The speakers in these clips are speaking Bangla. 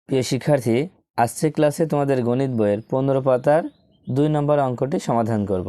প্রিয় শিক্ষার্থী, আজকের ক্লাসে তোমাদের গণিত বইয়ের 15 পাতার 2 নম্বর অঙ্কটি সমাধান করব।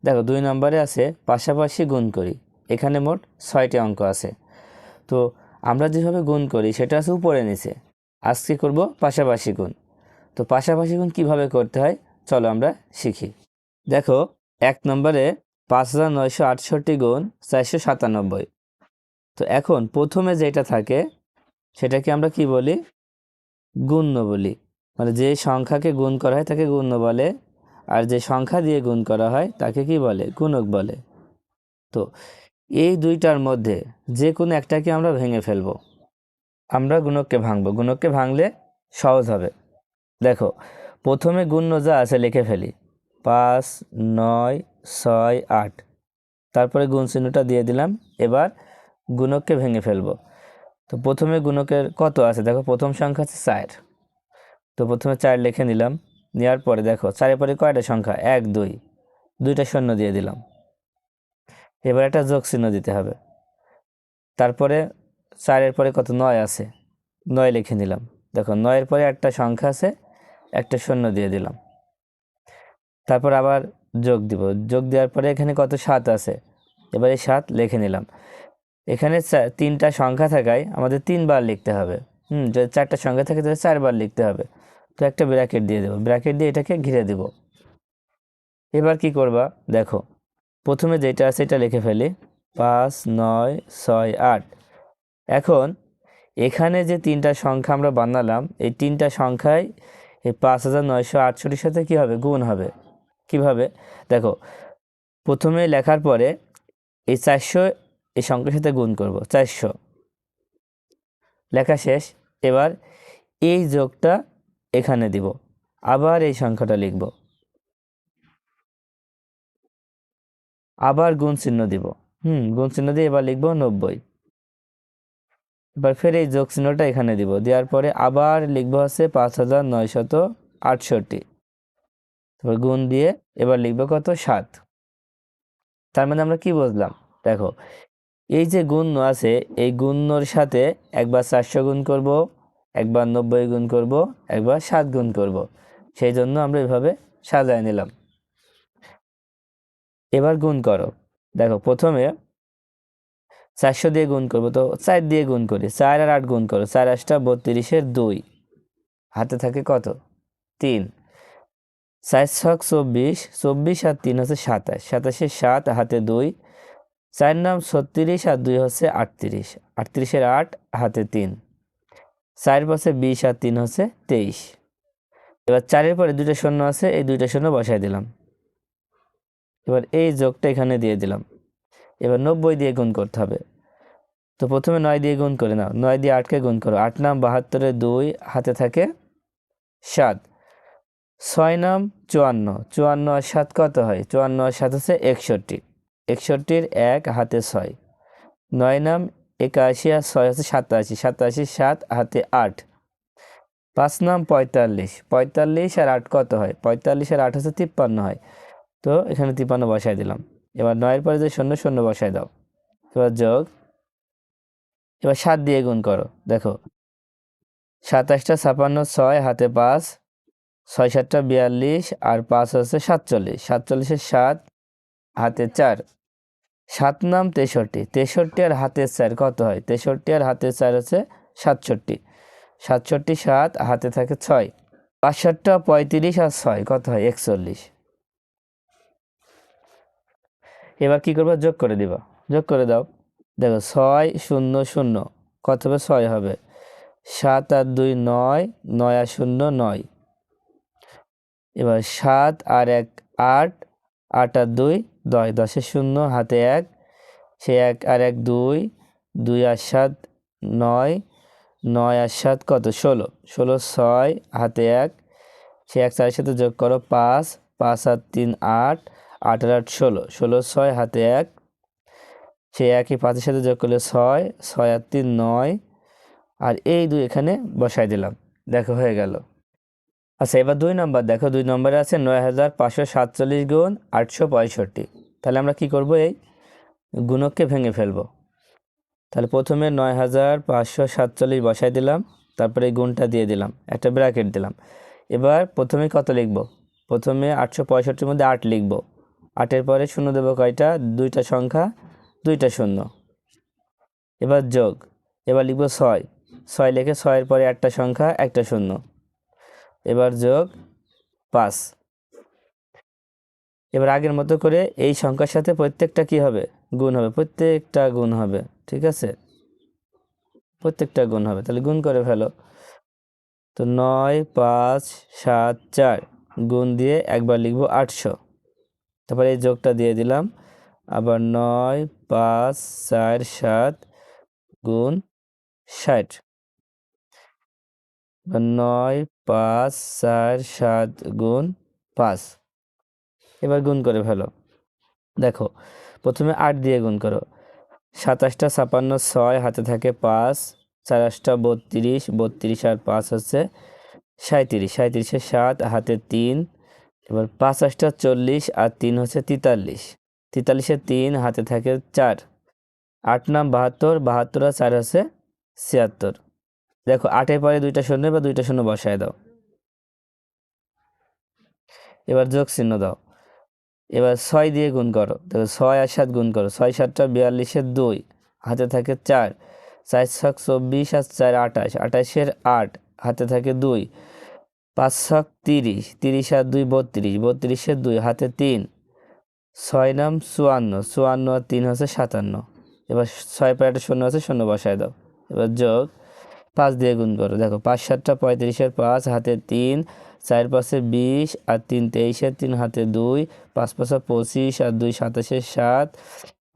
দেখো 2 নম্বরে আছে পাশাপাশি গুণ করি। এখানে মোট 6টি অঙ্ক আছে। তো আমরা যেভাবে গুণ করি সেটা আছে উপরে নিচে। আজকে করব পাশাপাশি গুণ। তো পাশাপাশি গুণ কিভাবে করতে হয় চলো আমরা শিখি। দেখো 1 নম্বরে 5968 গুণ 497। তো এখন প্রথমে যেটা থাকে সেটাকে আমরা কি বলি? গুণ্য বলি। মানে যে সংখ্যাকে গুণ করা হয় তাকে গুণ্য বলে, আর যে সংখ্যা দিয়ে গুণ করা হয় তাকে কি বলে? গুণক বলে। তো এই দুইটার মধ্যে যে কোনো একটাকে আমরা ভেঙে ফেলবো। আমরা গুণককে ভাঙবো, গুণককে ভাঙলে সহজ হবে। দেখো প্রথমে গুণ্য যা আছে লিখে ফেলি, 5 9 6 8, তারপরে গুণ চিহ্নটা দিয়ে দিলাম। এবার গুণককে ভেঙে ফেলবো। তো প্রথমে গুণকের কত আছে দেখো, প্রথম সংখ্যা আছে 4। তো প্রথমে 4 লিখে নিলাম। নেওয়ার পরে দেখো 4-এর পরে কয়টা সংখ্যা? 1 2, দুইটা শূন্য দিয়ে দিলাম। এবার একটা যোগ চিহ্ন দিতে হবে। তারপরে 4-এর পরে কত? 9 আছে, 9 লিখে নিলাম। দেখো 9-এর পরে একটা সংখ্যা আছে, একটা শূন্য দিয়ে দিলাম। তারপর আবার যোগ দিব, যোগ দেওয়ার পরে এখানে কত? 7 আছে, এবারে 7 লিখে নিলাম। এখানে 3টা সংখ্যা থাকায় আমাদের 3 বার লিখতে হবে। যদি 4টা সংখ্যা থাকে তাহলে 4 বার লিখতে হবে। তো একটা ব্র্যাকেট দিয়ে দেবো, ব্র্যাকেট দিয়ে এটাকে ঘিরে দেব। এবার কি করবা? দেখো প্রথমে যেটা আছে এটা লিখে ফেলি, 5 9 6 8। এখন এখানে যে 3টা সংখ্যা আমরা বানালাম, এই 3টা সংখ্যায় এই 5968 সাথে কি হবে? গুণ হবে। কিভাবে? দেখো প্রথমে লেখার পরে এই 400 এই সংখ্যার সাথে গুণ করব, 400 লেখা শেষ। এবার এই যোগটা এখানে দিব, আবার এই সংখ্যাটা লিখব, আবার গুণ চিহ্ন দিব। গুণ চিহ্ন দিয়ে এবার লিখব 90। এবার ফের এই যোগ চিহ্নটা এখানে দিব, দেওয়ার পরে আবার লিখবো হচ্ছে 5968। তারপর গুণ দিয়ে এবার লিখবো কত? 7। তার মানে আমরা কি বুঝলাম? দেখো এই যে গুণ্য আছে, এই গুণ্যর সাথে একবার 400 গুণ করব, একবার 90 গুণ করব, একবার 7 গুণ করব। সেই জন্য আমরা এভাবে সাজায় নিলাম। এবার গুণ করো। দেখো প্রথমে 400 দিয়ে গুণ করবো, তো 4 দিয়ে গুণ করি, 4 আর 8 গুণ করো, 4 8 32-এর 2, হাতে থাকে কত? 3। 4 ছক 24, 24 আর 3 হচ্ছে 27, 27-এর 7 হাতে 2, 4 নাম 36 আর 2 হচ্ছে 38, 38-এর 8 হাতে 3, 4 পাশে 20 আর 3 হচ্ছে 23। এবার 4-এর পরে দুইটা শূন্য আছে, এই দুইটা শূন্য বসাই দিলাম। এবার এই যোগটা এখানে দিয়ে দিলাম। এবার 90 দিয়ে গুণ করতে হবে। তো প্রথমে 9 দিয়ে গুণ করে নাও, 9 দিয়ে 8কে গুণ করো, 8 নাম 72-এর 2 হাতে থাকে 7, 6 নাম 54, 54 আর 7 কত হয়? 54 আর 7 হচ্ছে 61, 61-এর 1 হাতে 6, 9 নাম 81 আর 6 হচ্ছে 87, 87-এর 7 হাতে 8, 5 নাম 45, 45 আর 8 কত হয়? 45 আর 8 হচ্ছে 53 হয়। তো এখানে 53 বসাই দিলাম। এবার 9-এর পরে যে শূন্য শূন্য বসাই দাও। এবার যোগ, এবার 7 দিয়ে গুণ করো। দেখো 27টা 56, 6 হাতে 5, 6 7টা 42 আর 5 হচ্ছে 47, 47-এর 7 হাতে 4, 7 নাম 63, 63 আর হাতে 4 কত হয়? 63 আর হাতে 4 হচ্ছে 67, 67 7 হাতে থাকে 6, 5 7টা 35 আর 6 কত হয়? 41। এবার কি করবো? যোগ করে দিবা, যোগ করে দাও। দেখো 6 0 0 কত হবে? 6 হবে। 7 আর 2 9, 9 আর 0 9। এবার 7 আর 1 8, 8 আর 2 10, 10-এর 0 হাতে 1, সে 1 আর 1 2, 2 আর 7 9, 9 আর 7 কত? 16, 16 6 হাতে 1, সে 1 4-এর সাথে যোগ করো 5, 5 আর 3 8, 8 আর 8 16, 16 6 হাতে 1, সে একই 5-এর সাথে যোগ করলে 6, 6 আর 3 9, আর এই 2 এখানে বসাই দিলাম। দেখো হয়ে গেল। আচ্ছা এবার 2 নম্বর দেখো, 2 নম্বরে আছে 9547 গুণ 865। তাহলে আমরা কি করব? এই গুণককে ভেঙে ফেলবো। তাহলে প্রথমে 9547 বসাই দিলাম, তারপরে এই গুণটা দিয়ে দিলাম, একটা ব্র্যাকেট দিলাম। এবার প্রথমে কত লিখব? প্রথমে 865-র মধ্যে 8 লিখব। 8-এর পরে শূন্য দেব কয়টা? দুইটা সংখ্যা, দুইটা শূন্য। এবার যোগ, এবার লিখব 6। 6 লিখে 6-এর পরে একটা সংখ্যা, একটা শূন্য। এবার যোগ 5। এবার আগের মতো করে এই সংখ্যার সাথে প্রত্যেকটা কি হবে? গুণ হবে, প্রত্যেকটা গুণ হবে। ঠিক আছে, প্রত্যেকটা গুণ হবে। তাহলে গুণ করে ফেলো। তো 9, 5, 7, 4 গুণ দিয়ে একবার লিখব 800। তারপরে এই যোগটা দিয়ে দিলাম, আবার 9, 5, 4, 7 গুণ 60। 9, 5, 4, 7 গুণ 5। এবার গুণ করে ফেলো। দেখো প্রথমে 8 দিয়ে গুণ করো। 27টা 56, 6 হাতে থাকে 5, 4 8টা 32, 32 আর 5 হচ্ছে 37, 37-এ 7 হাতে 3। এবার 5 8টা 40 আর 3 হচ্ছে 43, 43-এ 3 হাতে থাকে 4। 8 নাম 72, 72 আর 4 হচ্ছে 76। দেখো 8-এর পরে দুইটা শূন্য বা দুইটা শূন্য বসায় দাও। এবার যোগ চিহ্ন দাও। এবার 6 দিয়ে গুণ করো। দেখো 6 আর 7 গুণ করো। 6 7টা 42-এর 2 হাতে থাকে 4, 4 ছক 24 আর 4 28, 28-এর 8 হাতে থাকে 2, 5 ছক 30, 30 আর 2 32, 32-এর 2 হাতে 3, 6 নাম 54, 54 আর 3 হচ্ছে 57। এবার 6 পরে একটা শূন্য আছে, শূন্য বসায় দাও। এবার যোগ 5 দিয়ে গুণ করো। দেখো 5 7টা 35-এর 5 হাতে 3, 4 5-এ 20 আর 3 23-এর 3 হাতে 2, 5 5 25 আর 2 27-এর 7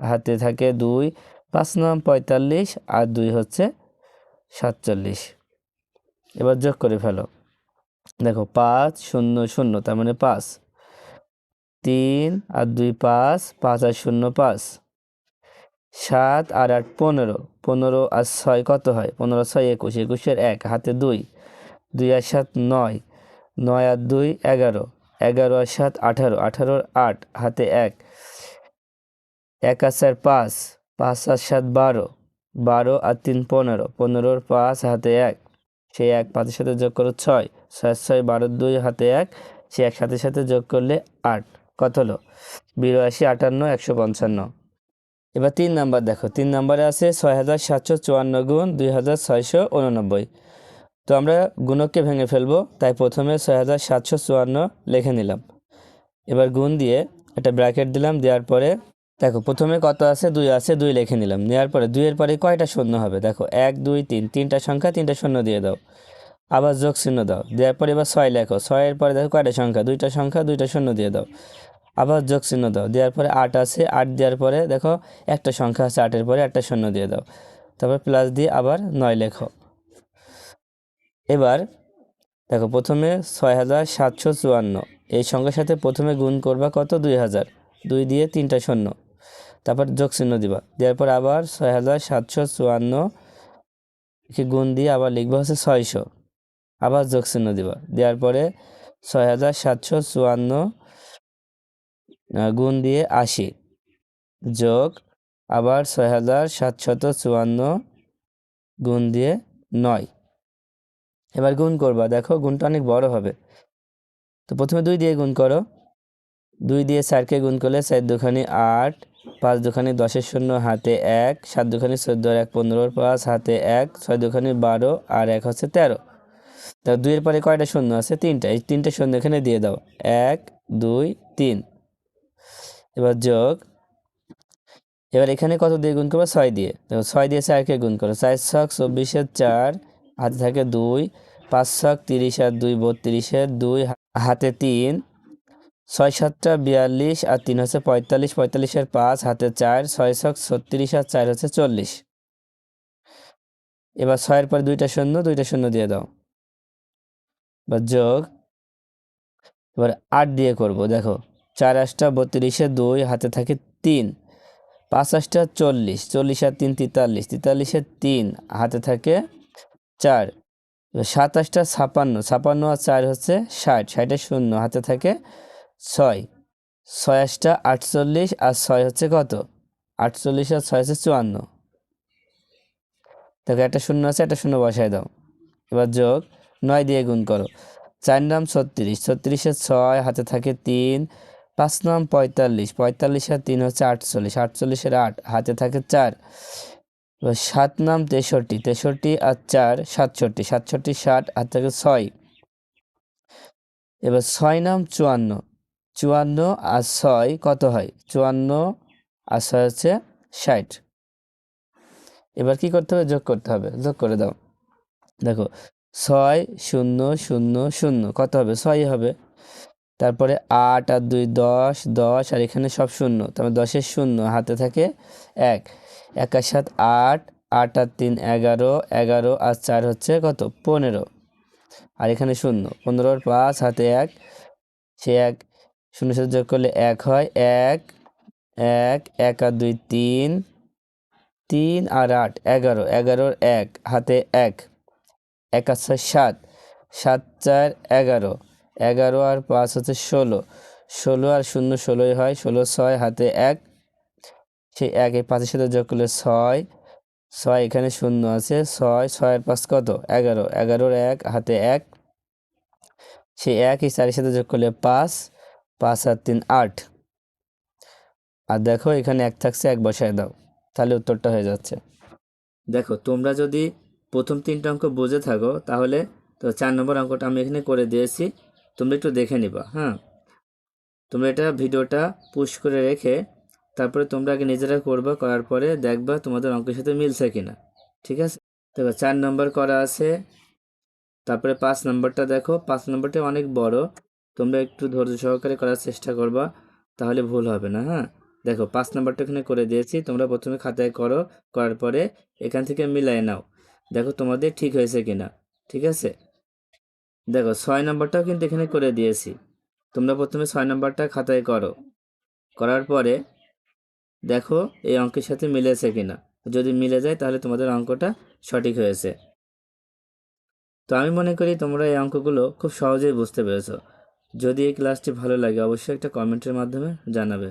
হাতে থাকে 2, 5 নাম 45 আর 2 হচ্ছে 47। এবার যোগ করে ফেলো। দেখো 5 0 0 তার মানে 5, 3 আর 2 5, 5 আর 0 5, 7 আর 8 15, 15 আর 6 কত হয়? 15 আর 6 21, 21-এর 1 হাতে 2, 2 আর 7 9, 9 আর 2 11, 11 আর 7 18, 18 আর 8 হাতে 1, 1 আর 4 5, 5 আর 7 12, 12 আর 3 15, 15 আর 5 হাতে 1, সেই 1 5-এর সাথে যোগ করো 6, 6 6 12 2 হাতে 1, সেই 1 সাথে সাথে যোগ করলে 8, কত হলো? 82 58 155। এবার 3 নাম্বার দেখো, 3 নাম্বারে আছে 6754 গুণ 2689। তো আমরা গুণককে ভেঙে ফেলবো, তাই প্রথমে 6754 লিখে নিলাম। এবার গুণ দিয়ে একটা ব্র্যাকেট দিলাম, দেওয়ার পরে দেখো প্রথমে কত আছে? 2 আছে, 2 লিখে নিলাম। নেওয়ার পরে 2-এর পরে কয়টা শূন্য হবে? দেখো 1 2 3, 3টা সংখ্যা, 3টা শূন্য দিয়ে দাও। আবার যোগ চিহ্ন দাও, দেওয়ার পরে এবার 6 লেখো। 6-এর পরে দেখো কয়টা সংখ্যা? 2টা সংখ্যা, 2টা শূন্য দিয়ে দাও। আবার যোগ চিহ্ন দাও, দেওয়ার পরে 8 আছে, 8 দেওয়ার পরে দেখো একটা সংখ্যা আছে, 8-এর পরে একটা শূন্য দিয়ে দাও। তারপর প্লাস দিয়ে আবার 9 লেখো। এবার দেখো প্রথমে 6754, এই সংখ্যার সাথে প্রথমে গুণ করবা কত? 2000, 2 দিয়ে 3টা শূন্য, তারপর যোগ চিহ্ন দিবা। দেওয়ার পর আবার 6754 কে গুণ দিয়ে আবার লিখবা হচ্ছে 600, আবার যোগ চিহ্ন দিবা। দেওয়ার পরে 6754 গুণ দিয়ে 80, যোগ আবার 6754 গুণ দিয়ে 9। এবার গুণ করবা, দেখো গুণটা অনেক বড় হবে। তো প্রথমে 2 দিয়ে গুণ করো। 2 দিয়ে 4-কে গুণ করলে 4 দুখানি 8, 5 দুখানি 10-এর শূন্য হাতে 1, 7 দুখানি 14 আর 1 15, 5 হাতে 1, 6 দুখানি 12 আর 1 হচ্ছে 13। তা 2-এর পরে কয়টা শূন্য আছে? 3টা, এই 3টে শূন্য এখানে দিয়ে দাও। 1 2 3। এবার যোগ, এবার এখানে কত দিয়ে গুণ করবো? 6 দিয়ে। দেখো 6 দিয়ে 4-কে গুণ করো। 4 ছক 24-এর 4 হাতে থাকে 2, 5 ছক 30 আর 2 32-এর 2 হাতে 3, 6 7টা 42 আর 3 হচ্ছে 45, 45-এর 5 হাতে 4, 6 ছক 36 আর 4 হচ্ছে 40। এবার 6-এর পরে 2টা শূন্য, 2টা শূন্য দিয়ে দাও। বা যোগ, এবার 8 দিয়ে করব। দেখো 4 8টা 32-এর 2 হাতে থাকে 3, 5 8টা 40, 40 আর 3 43, 43-এর 3 হাতে থাকে 4, 7 8টা 56, 56 আর 4 হচ্ছে 60, 60-এর শূন্য হাতে থাকে 6, 6 8টা 48 আর 6 হচ্ছে কত? 48 আর 6 হচ্ছে 54। দেখো একটা শূন্য আছে, একটা শূন্য বসায় দাও। এবার যোগ 9 দিয়ে গুণ করো। 4 নাম 36, 36-এ 6 হাতে থাকে 3, 5 নাম 45, 45 আর 3 হচ্ছে 48, 48-এর 8 হাতে থাকে 4। এবার 7 নাম 63, 63 আর 4 67, 67 60 হাতে থাকে 6। এবার 6 নাম 54, 54 আর 6 কত হয়? 54 আর 6 হচ্ছে 60। এবার কি করতে হবে? যোগ করতে হবে। যোগ করে দাও। দেখো 6 0 0 0 কত হবে? 6 হবে। তারপরে 8 আর 2 10, 10 আর এখানে সব শূন্য, তারপরে 10-এর 0 হাতে থাকে 1, 1 আর 7 8, 8 আর 3 11, 11 আর 4 হচ্ছে কত? 15, আর এখানে 0, 15 আর 5 হাতে 1, সে 1 0 সাথে যোগ করলে 1 হয়, 1 1 1 আর 2 3, 3 আর 8 11, 11 আর 1 হাতে 1, 1 আর 6 7, 7 4 11, 11 আর 5 হচ্ছে 16, 16 আর 0 16 হয়, 16 6 হাতে 1, সেই 1 এই 5-এর সাথে যোগ করলে 6, 6 এখানে 0 আছে, 6 6 আর 5 কত? 11, 11 আর 1 হাতে 1, সেই 1 এই 4-এর সাথে যোগ করলে 5, 5 আর 3 8। আর দেখো এখানে 1 থাকছে, 1 বসায় দাও, তাহলে উত্তরটা হয়ে যাচ্ছে। দেখো তোমরা যদি প্রথম 3টা অঙ্ক বুঝে থাকো তাহলে তো 4 নম্বর অঙ্কটা আমি এখানে করে দিয়েছি, তোমরা একটু দেখে নিবা। হ্যাঁ, তোমরা এটা ভিডিওটা পুশ করে রেখে তারপরে তোমরা আগে নিজেরা করবা, করার পরে দেখবা তোমাদের অঙ্কের সাথে মিলছে কিনা। ঠিক আছে? দেখো 4 নম্বর করা আছে, তারপরে 5 নম্বরটা দেখো, 5 নম্বরটা অনেক বড়, তোমরা একটু ধৈর্য সহকারে করার চেষ্টা করবা, তাহলে ভুল হবে না। হ্যাঁ, দেখো 5 নম্বরটা এখানে করে দিয়েছি, তোমরা প্রথমে খাতায় করো, করার পরে এখান থেকে মিলাই নাও, দেখো তোমাদের ঠিক হয়েছে কিনা। ঠিক আছে? দেখো 6 নম্বরটাও কিন্তু এখানে করে দিয়েছি, তোমরা প্রথমে 6 নম্বরটা খাতায় করো, করার পরে দেখো এই অঙ্কের সাথে মিলেছে কিনা। যদি মিলে যায় তাহলে তোমাদের অঙ্কটা সঠিক হয়েছে। তো আমি মনে করি তোমরা এই অঙ্কগুলো খুব সহজেই বুঝতে পেরেছো। যদি এই ক্লাসটি ভালো লাগে অবশ্যই একটা কমেন্টের মাধ্যমে জানাবে।